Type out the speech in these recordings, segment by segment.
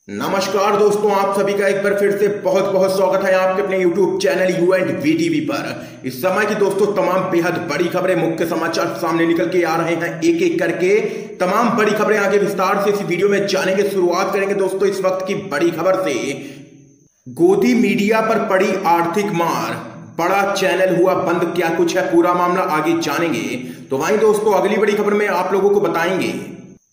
नमस्कार दोस्तों, आप सभी का एक बार फिर से बहुत बहुत स्वागत है आपके अपने YouTube channel U and V TV पर। इस समय की दोस्तों तमाम बेहद बड़ी खबरें, मुख्य समाचार सामने निकल के आ रहे हैं एक एक करके। तमाम बड़ी खबरें आगे विस्तार से इस वीडियो में जानेंगे। शुरुआत करेंगे दोस्तों इस वक्त की बड़ी खबर से। गोदी मीडिया पर पड़ी आर्थिक मार, बड़ा चैनल हुआ बंद, क्या कुछ है पूरा मामला आगे जानेंगे। तो वहीं दोस्तों अगली बड़ी खबर में आप लोगों को बताएंगे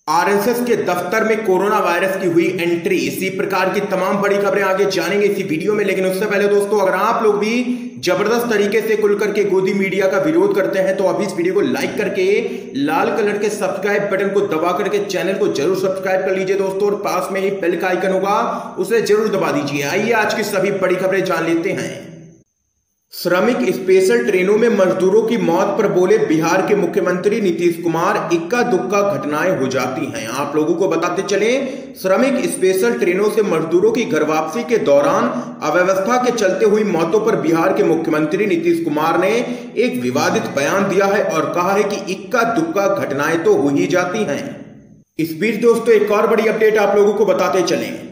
आरएसएस के दफ्तर में कोरोना वायरस की हुई एंट्री। इसी प्रकार की तमाम बड़ी खबरें आगे जानेंगे इसी वीडियो में। लेकिन उससे पहले दोस्तों, अगर आप लोग भी जबरदस्त तरीके से खुल करके गोदी मीडिया का विरोध करते हैं तो अभी इस वीडियो को लाइक करके लाल कलर के सब्सक्राइब बटन को दबा करके चैनल को जरूर सब्सक्राइब कर लीजिए दोस्तों, और पास में ही बेल का आइकन होगा उसे जरूर दबा दीजिए। आइए आज की सभी बड़ी खबरें जान लेते हैं। श्रमिक स्पेशल ट्रेनों में मजदूरों की मौत पर बोले बिहार के मुख्यमंत्री नीतीश कुमार, इक्का दुक्का घटनाएं हो जाती हैं। आप लोगों को बताते चले, श्रमिक स्पेशल ट्रेनों से मजदूरों की घर वापसी के दौरान अव्यवस्था के चलते हुई मौतों पर बिहार के मुख्यमंत्री नीतीश कुमार ने एक विवादित बयान दिया है और कहा है कि इक्का दुक्का घटनाएं तो हो ही जाती हैं। इस बीच दोस्तों एक और बड़ी अपडेट आप लोगों को बताते चलें।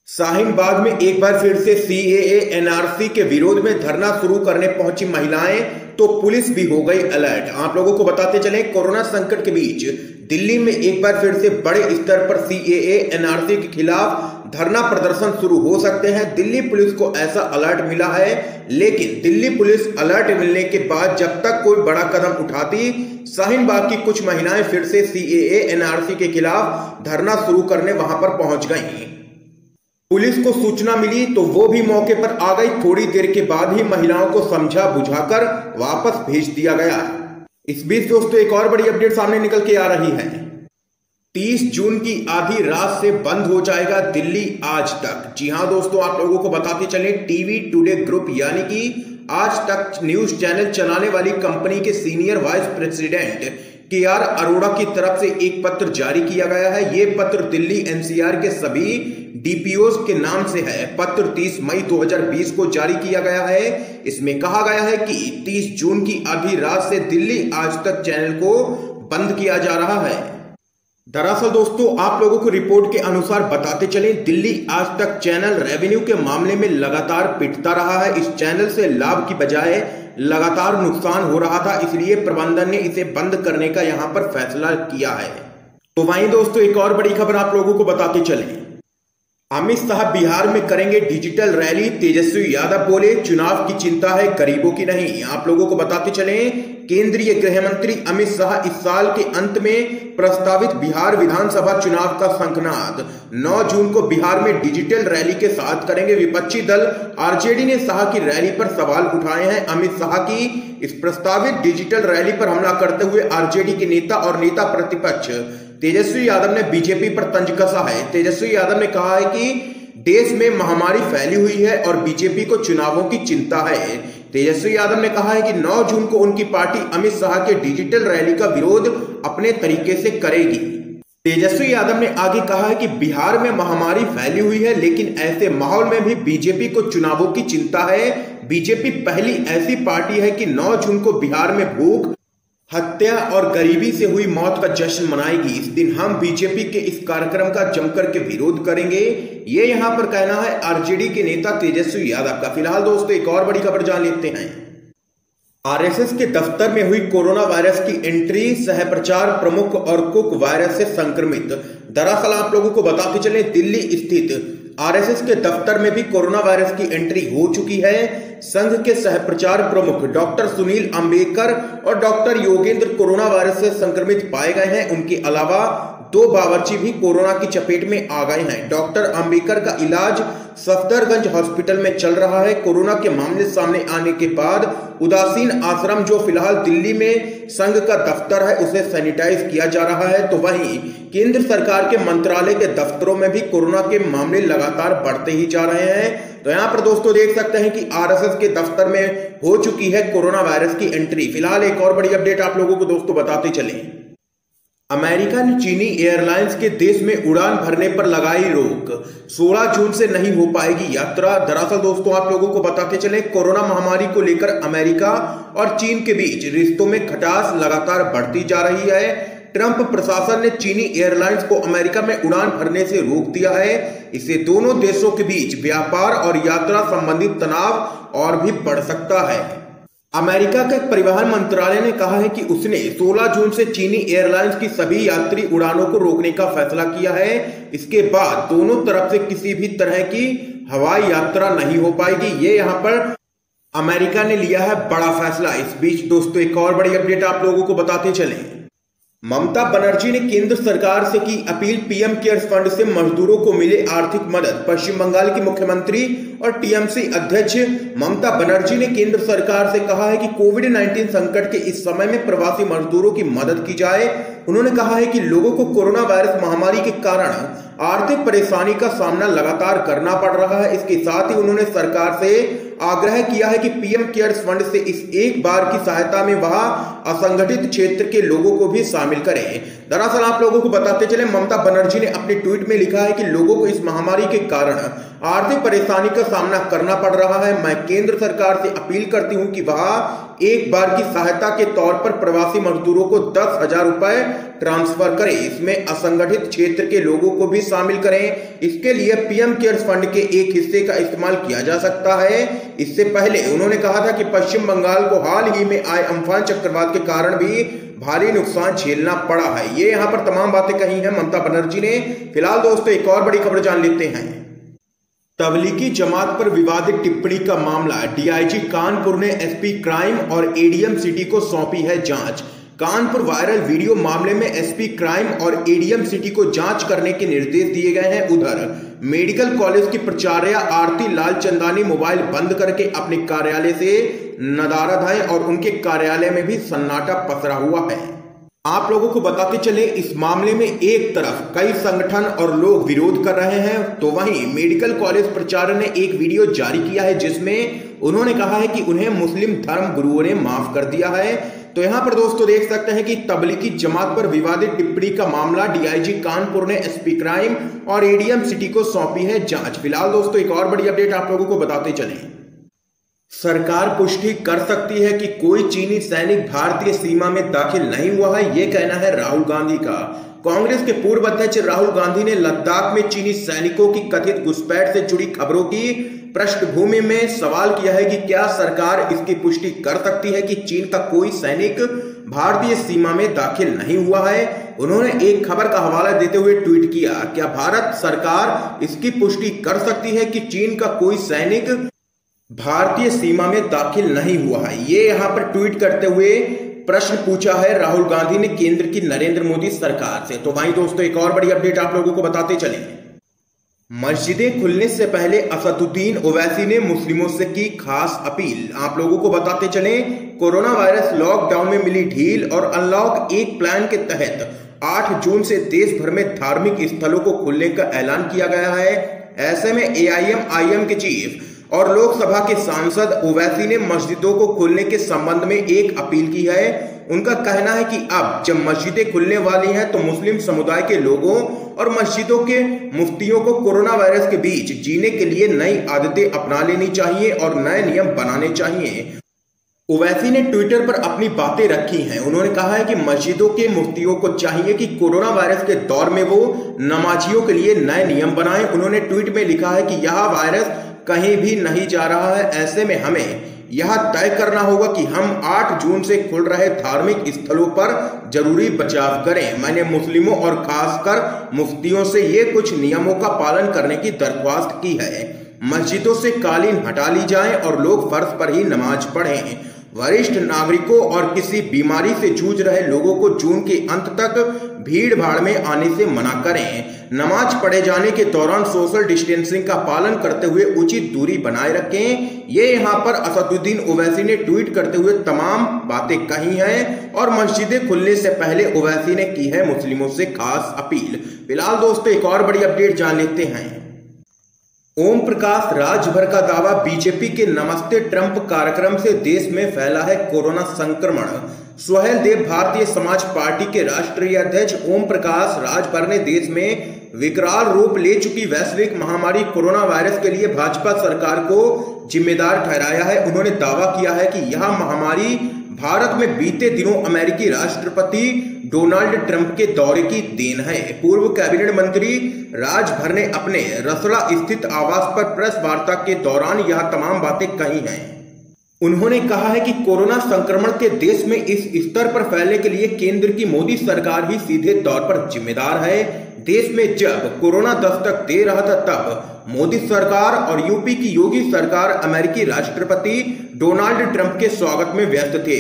शाहीन बाग में एक बार फिर से सीएए एनआरसी के विरोध में धरना शुरू करने पहुंची महिलाएं, तो पुलिस भी हो गई अलर्ट। आप लोगों को बताते चले, कोरोना संकट के बीच दिल्ली में एक बार फिर से बड़े स्तर पर सीएए एनआरसी के खिलाफ धरना प्रदर्शन शुरू हो सकते हैं। दिल्ली पुलिस को ऐसा अलर्ट मिला है, लेकिन दिल्ली पुलिस अलर्ट मिलने के बाद जब तक कोई बड़ा कदम उठाती, शाहीन बाग की कुछ महिलाएं फिर से सीएए एनआरसी के खिलाफ धरना शुरू करने वहां पर पहुंच गई। पुलिस को सूचना मिली तो वो भी मौके पर आ गई। थोड़ी देर के बाद ही महिलाओं को समझा बुझाकर वापस भेज दिया गया। इस बीच दोस्तों एक और बड़ी अपडेट सामने निकल के आ रही है। 30 जून की आधी रात से बंद हो जाएगा दिल्ली आज तक। जी हां दोस्तों, आप लोगों को बताते चले, टीवी टुडे ग्रुप यानी कि आज तक न्यूज चैनल चलाने वाली कंपनी के senior vice president K R Arora की तरफ से एक पत्र जारी किया गया है। यह पत्र दिल्ली एनसीआर के सभी डीपीओज के नाम से है। पत्र 30 मई 2020 को जारी किया गया है। इसमें कहा गया है कि 30 जून की आधी रात से दिल्ली आज तक चैनल को बंद किया जा रहा है। दरअसल दोस्तों आप लोगों को रिपोर्ट के अनुसार बताते चले, दिल्ली आज तक चैनल रेवेन्यू के मामले में लगातार पिटता रहा है। इस चैनल से लाभ की बजाय लगातार नुकसान हो रहा था, इसलिए प्रबंधन ने इसे बंद करने का यहां पर फैसला किया है। तो वहीं दोस्तों एक और बड़ी खबर आप लोगों को बताते चले, अमित शाह बिहार में करेंगे डिजिटल रैली। तेजस्वी यादव बोले, चुनाव की चिंता है गरीबों की नहीं। आप लोगों को बताते चले, केंद्रीय गृह मंत्री अमित शाह इस साल के अंत में प्रस्तावित बिहार विधानसभा चुनाव का शंखनाद 9 जून को बिहार में डिजिटल रैली के साथ करेंगे। विपक्षी दल आरजेडी ने शाह की रैली पर सवाल उठाए हैं। अमित शाह की इस प्रस्तावित डिजिटल रैली पर हमला करते हुए आरजेडी के नेता और नेता प्रतिपक्ष तेजस्वी यादव ने बीजेपी पर तंज कसा है। तेजस्वी यादव ने कहा है कि देश में महामारी फैली हुई है और बीजेपी को चुनावों की चिंता है। तेजस्वी यादव ने कहा है कि 9 जून को उनकी पार्टी अमित शाह के डिजिटल रैली का विरोध अपने तरीके से करेगी। तेजस्वी यादव ने आगे कहा है कि बिहार में महामारी फैली हुई है, लेकिन ऐसे माहौल में भी बीजेपी को चुनावों की चिंता है। बीजेपी पहली ऐसी पार्टी है कि 9 जून को बिहार में भूख, हत्या और गरीबी से हुई मौत का जश्न मनाएगी। इस दिन हम बीजेपी के इस कार्यक्रम का जमकर के विरोध करेंगे, ये यहां पर कहना है आरजेडी के नेता तेजस्वी यादव का। फिलहाल दोस्तों एक और बड़ी खबर जान लेते हैं। आरएसएस के दफ्तर में हुई कोरोना वायरस की एंट्री, सहप्रचार प्रमुख और कुक वायरस से संक्रमित। दरअसल आप लोगों को बताते चले, दिल्ली स्थित आरएसएस के दफ्तर में भी कोरोना वायरस की एंट्री हो चुकी है। संघ के सहप्रचार प्रमुख डॉक्टर सुनील अंबेडकर और डॉक्टर योगेंद्र कोरोना वायरस से संक्रमित पाए गए हैं। उनके अलावा 2 बावर्ची भी कोरोना की चपेट में आ गए हैं। डॉक्टर अंबेडकर का इलाज सफदरगंज हॉस्पिटल में चल रहा है। कोरोना के मामले सामने आने के बाद उदासीन आश्रम, जो फिलहाल दिल्ली में संघ का दफ्तर है, उसे सैनिटाइज किया जा रहा है। तो वहीं केंद्र सरकार के मंत्रालय के दफ्तरों में भी कोरोना के मामले लगातार बढ़ते ही जा रहे हैं। तो यहाँ पर दोस्तों देख सकते हैं कि आरएसएस के दफ्तर में हो चुकी है कोरोना वायरस की एंट्री। फिलहाल एक और बड़ी अपडेट आप लोगों को दोस्तों बताते चले, अमेरिका ने चीनी एयरलाइंस के देश में उड़ान भरने पर लगाई रोक। 16 जून से नहीं हो पाएगी यात्रा। दरअसल दोस्तों आप लोगों को बताते चले, कोरोना महामारी को लेकर अमेरिका और चीन के बीच रिश्तों में खटास लगातार बढ़ती जा रही है। ट्रंप प्रशासन ने चीनी एयरलाइंस को अमेरिका में उड़ान भरने से रोक दिया है। इससे दोनों देशों के बीच व्यापार और यात्रा संबंधित तनाव और भी बढ़ सकता है। अमेरिका के परिवहन मंत्रालय ने कहा है कि उसने 16 जून से चीनी एयरलाइंस की सभी यात्री उड़ानों को रोकने का फैसला किया है। इसके बाद दोनों तरफ से किसी भी तरह की हवाई यात्रा नहीं हो पाएगी। ये यहाँ पर अमेरिका ने लिया है बड़ा फैसला। इस बीच दोस्तों एक और बड़ी अपडेट आप लोगों को बताते चलें। ममता बनर्जी ने केंद्र सरकार से की अपील, पीएम केयर्स फंड से मजदूरों को मिले आर्थिक मदद। पश्चिम बंगाल की मुख्यमंत्री और टीएमसी अध्यक्ष ममता बनर्जी ने केंद्र सरकार से कहा है कि कोविड-19 संकट के इस समय में प्रवासी मजदूरों की मदद की जाए। उन्होंने कहा है कि लोगों को कोरोना वायरस महामारी के कारण आर्थिक परेशानी का सामना लगातार करना पड़ रहा है। इसके साथ ही उन्होंने सरकार से आग्रह किया है कि पीएम केयर्स फंड से इस एक बार की सहायता में वह असंगठित क्षेत्र के लोगों को भी शामिल करें। दरअसल आप लोगों को बताते चले, ममता बनर्जी ने अपने ट्वीट में लिखा है कि लोगों को इस महामारी के कारण आर्थिक परेशानी का सामना करना पड़ रहा है। मैं केंद्र सरकार से अपील करती हूं कि वह एक बार की सहायता के तौर पर प्रवासी मजदूरों को 10,000 रुपए ट्रांसफर करें। इसमें असंगठित क्षेत्र के लोगों को भी शामिल करें। इसके लिए पीएम केयर्स फंड के एक हिस्से का इस्तेमाल किया जा सकता है। इससे पहले उन्होंने कहा था कि पश्चिम बंगाल को हाल ही में आए अम्फान चक्रवात के कारण भी भारी नुकसान झेलना पड़ा है। ये यहाँ पर तमाम बातें कही हैं ममता बनर्जी ने। फिलहाल दोस्तों एक और बड़ी खबर जान लेते हैं। तबलीगी जमात पर विवादित टिप्पणी का मामला, डीआईजी कानपुर ने एसपी क्राइम और एडीएम सिटी को सौंपी है जांच। कानपुर वायरल वीडियो मामले में एसपी क्राइम और एडीएम सिटी को जांच करने के निर्देश दिए गए हैं। उधर मेडिकल कॉलेज की प्राचार्य आरती लालचंदानी मोबाइल बंद करके अपने कार्यालय से नदारद हैं और उनके कार्यालय में भी सन्नाटा पसरा हुआ है। आप लोगों को बताते चले, इस मामले में एक तरफ कई संगठन और लोग विरोध कर रहे हैं, तो वहीं मेडिकल कॉलेज प्राचार्य ने एक वीडियो जारी किया है जिसमें उन्होंने कहा है कि उन्हें मुस्लिम धर्म गुरुओं ने माफ कर दिया है। तो यहां पर दोस्तों देख सकते हैं कि तबलीगी जमात पर विवादित टिप्पणी का मामला, डीआईजी कानपुर ने एसपी क्राइम और एडीएम सिटी को सौंपी है जांच। फिलहाल दोस्तों एक और बड़ी अपडेट आप लोगों को बताते चलें। सरकार पुष्टि कर सकती है कि कोई चीनी सैनिक भारतीय सीमा में दाखिल नहीं हुआ है, ये कहना है राहुल गांधी का। कांग्रेस के पूर्व अध्यक्ष राहुल गांधी ने लद्दाख में चीनी सैनिकों की कथित घुसपैठ से जुड़ी खबरों की पृष्ठभूमि में सवाल किया है कि क्या सरकार इसकी पुष्टि कर सकती है कि चीन का कोई सैनिक भारतीय सीमा में दाखिल नहीं हुआ है। उन्होंने एक खबर का हवाला देते हुए ट्वीट किया, क्या भारत सरकार इसकी पुष्टि कर सकती है कि चीन का कोई सैनिक भारतीय सीमा में दाखिल नहीं हुआ है। ये यहाँ पर ट्वीट करते हुए प्रश्न पूछा है राहुल गांधी ने केंद्र की नरेंद्र मोदी सरकार से। तो वहीं दोस्तों एक और बड़ी अपडेट आप लोगों को बताते चले। मस्जिदें खुलने से पहले असदुद्दीन ओवैसी ने मुस्लिमों से की खास अपील। आप लोगों को बताते चले, कोरोना वायरस लॉकडाउन में मिली ढील और अनलॉक एक प्लान के तहत 8 जून से देश भर में धार्मिक स्थलों को खोलने का ऐलान किया गया है। ऐसे में एआईएमआईएम के चीफ और लोकसभा के सांसद ओवैसी ने मस्जिदों को खोलने के संबंध में एक अपील की है। उनका कहना है कि अब जब मस्जिदें खुलने वाली हैं तो मुस्लिम समुदाय के लोगों और मस्जिदों के मुफ्तियों को कोरोना वायरस के बीच जीने के लिए नई आदतें अपना लेनी चाहिए और नए नियम बनाने चाहिए। ओवैसी ने ट्विटर पर अपनी बातें रखी हैं। उन्होंने कहा है कि मस्जिदों के मुफ्तियों को चाहिए कि कोरोना वायरस के दौर में वो नमाजियों के लिए नए नियम बनाएं। उन्होंने ट्वीट में लिखा है कि यह वायरस कहीं भी नहीं जा रहा है, ऐसे में हमें यह तय करना होगा कि हम 8 जून से खुल रहे धार्मिक स्थलों पर जरूरी बचाव करें। मैंने मुस्लिमों और खासकर मुफ्तियों से ये कुछ नियमों का पालन करने की दरख्वास्त की है। मस्जिदों से कालीन हटा ली जाए और लोग फर्श पर ही नमाज पढ़ें। वरिष्ठ नागरिकों और किसी बीमारी से जूझ रहे लोगों को जून के अंत तक भीड़ भाड़ में आने से मना करें। नमाज पढ़े जाने के दौरान सोशल डिस्टेंसिंग का पालन करते हुए उचित दूरी बनाए रखें। ये यहाँ पर असदुद्दीन ओवैसी ने ट्वीट करते हुए तमाम बातें कही हैं और मस्जिदें खुलने से पहले ओवैसी ने की है मुस्लिमों से खास अपील। फिलहाल दोस्तों एक और बड़ी अपडेट जान लेते हैं। ओम प्रकाश राजभर का दावा, बीजेपी के नमस्ते ट्रंप कार्यक्रम से देश में फैला है कोरोना संक्रमण। सोहेल देव भारतीय समाज पार्टी के राष्ट्रीय अध्यक्ष ओम प्रकाश राजभर ने देश में विकराल रूप ले चुकी वैश्विक महामारी कोरोना वायरस के लिए भाजपा सरकार को जिम्मेदार ठहराया है। उन्होंने दावा किया है कि यह महामारी भारत में बीते दिनों अमेरिकी राष्ट्रपति डोनाल्ड ट्रंप के दौरे की देन है। पूर्व कैबिनेट मंत्री राजभर ने अपने रसड़ा स्थित आवास पर प्रेस वार्ता के दौरान यह तमाम बातें कही हैं। उन्होंने कहा है कि कोरोना संक्रमण के देश में इस स्तर पर फैलने के लिए केंद्र की मोदी सरकार ही सीधे तौर पर जिम्मेदार है। देश में जब कोरोना दस्तक दे रहा था तब मोदी सरकार और यूपी की योगी सरकार अमेरिकी राष्ट्रपति डोनाल्ड ट्रंप के स्वागत में व्यस्त थे।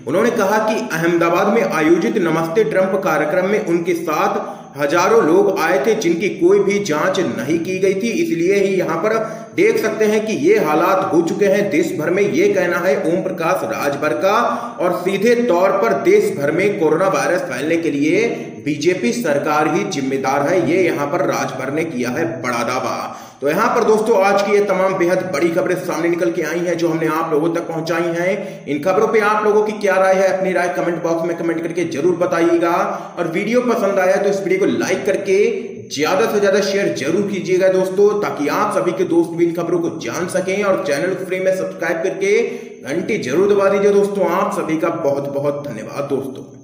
उन्होंने कहा कि अहमदाबाद में आयोजित नमस्ते ट्रंप कार्यक्रम में उनके साथ हजारों लोग आए थे जिनकी कोई भी जांच नहीं की गई थी। इसलिए ही यहाँ पर देख सकते हैं कि ये हालात हो चुके हैं देश भर में। ये कहना है ओम प्रकाश राजभर का और सीधे तौर पर देश भर में कोरोना वायरस फैलने के लिए बीजेपी सरकार ही जिम्मेदार है। ये यहाँ पर राजभर ने किया है बड़ा दावा। तो यहाँ पर दोस्तों आज की ये तमाम बेहद बड़ी खबरें सामने निकल के आई हैं जो हमने आप लोगों तक पहुंचाई हैं। इन खबरों पे आप लोगों की क्या राय है, अपनी राय कमेंट बॉक्स में कमेंट करके जरूर बताइएगा। और वीडियो पसंद आया तो इस वीडियो को लाइक करके ज्यादा से ज्यादा शेयर जरूर कीजिएगा दोस्तों, ताकि आप सभी के दोस्त भी इन खबरों को जान सकें। और चैनल को फ्री में सब्सक्राइब करके घंटी जरूर दबा दीजिए दोस्तों। आप सभी का बहुत बहुत धन्यवाद दोस्तों।